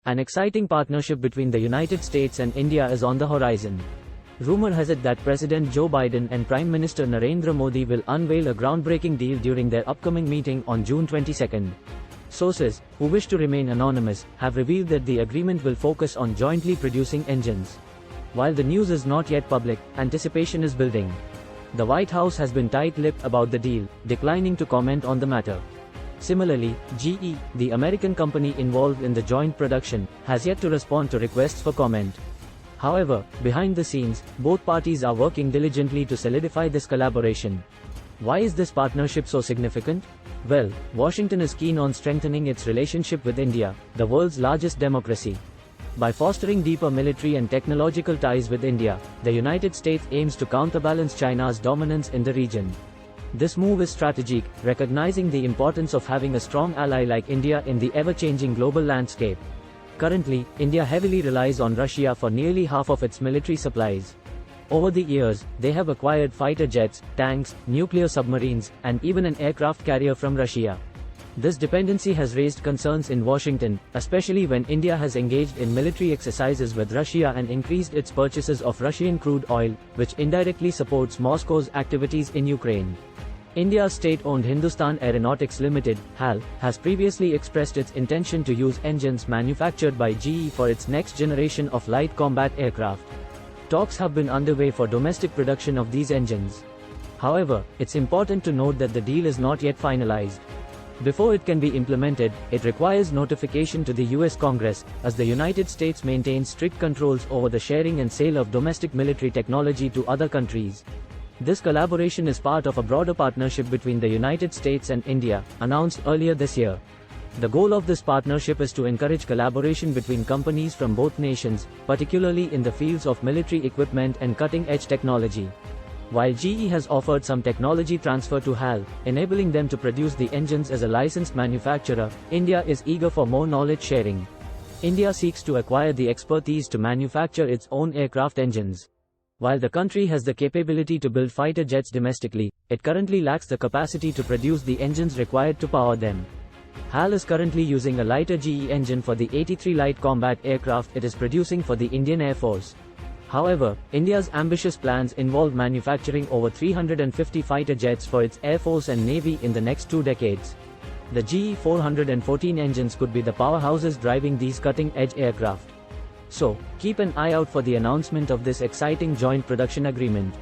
An exciting partnership between the United States and India is on the horizon. Rumor has it that President Joe Biden and Prime Minister Narendra Modi will unveil a groundbreaking deal during their upcoming meeting on June 22. Sources, who wish to remain anonymous, have revealed that the agreement will focus on jointly producing engines. While the news is not yet public, anticipation is building. The White House has been tight-lipped about the deal, declining to comment on the matter. Similarly, GE, the American company involved in the joint production, has yet to respond to requests for comment. However, behind the scenes, both parties are working diligently to solidify this collaboration. Why is this partnership so significant? Well, Washington is keen on strengthening its relationship with India, the world's largest democracy. By fostering deeper military and technological ties with India, the United States aims to counterbalance China's dominance in the region. This move is strategic, recognizing the importance of having a strong ally like India in the ever-changing global landscape. Currently, India heavily relies on Russia for nearly half of its military supplies. Over the years, they have acquired fighter jets, tanks, nuclear submarines, and even an aircraft carrier from Russia. This dependency has raised concerns in Washington, especially when India has engaged in military exercises with Russia and increased its purchases of Russian crude oil, which indirectly supports Moscow's activities in Ukraine. India's state-owned Hindustan Aeronautics Limited, HAL, has previously expressed its intention to use engines manufactured by GE for its next generation of light combat aircraft. Talks have been underway for domestic production of these engines. However, it's important to note that the deal is not yet finalized. Before it can be implemented, it requires notification to the US Congress, as the United States maintains strict controls over the sharing and sale of domestic military technology to other countries. This collaboration is part of a broader partnership between the United States and India, announced earlier this year. The goal of this partnership is to encourage collaboration between companies from both nations, particularly in the fields of military equipment and cutting-edge technology. While GE has offered some technology transfer to HAL, enabling them to produce the engines as a licensed manufacturer, India is eager for more knowledge sharing. India seeks to acquire the expertise to manufacture its own aircraft engines. While the country has the capability to build fighter jets domestically, it currently lacks the capacity to produce the engines required to power them. HAL is currently using a lighter GE engine for the 83 light combat aircraft it is producing for the Indian Air Force. However, India's ambitious plans involve manufacturing over 350 fighter jets for its Air Force and Navy in the next 2 decades. The GE 414 engines could be the powerhouses driving these cutting-edge aircraft. So, keep an eye out for the announcement of this exciting joint production agreement.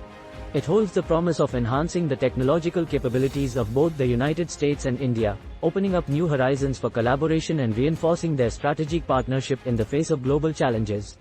It holds the promise of enhancing the technological capabilities of both the United States and India, opening up new horizons for collaboration and reinforcing their strategic partnership in the face of global challenges.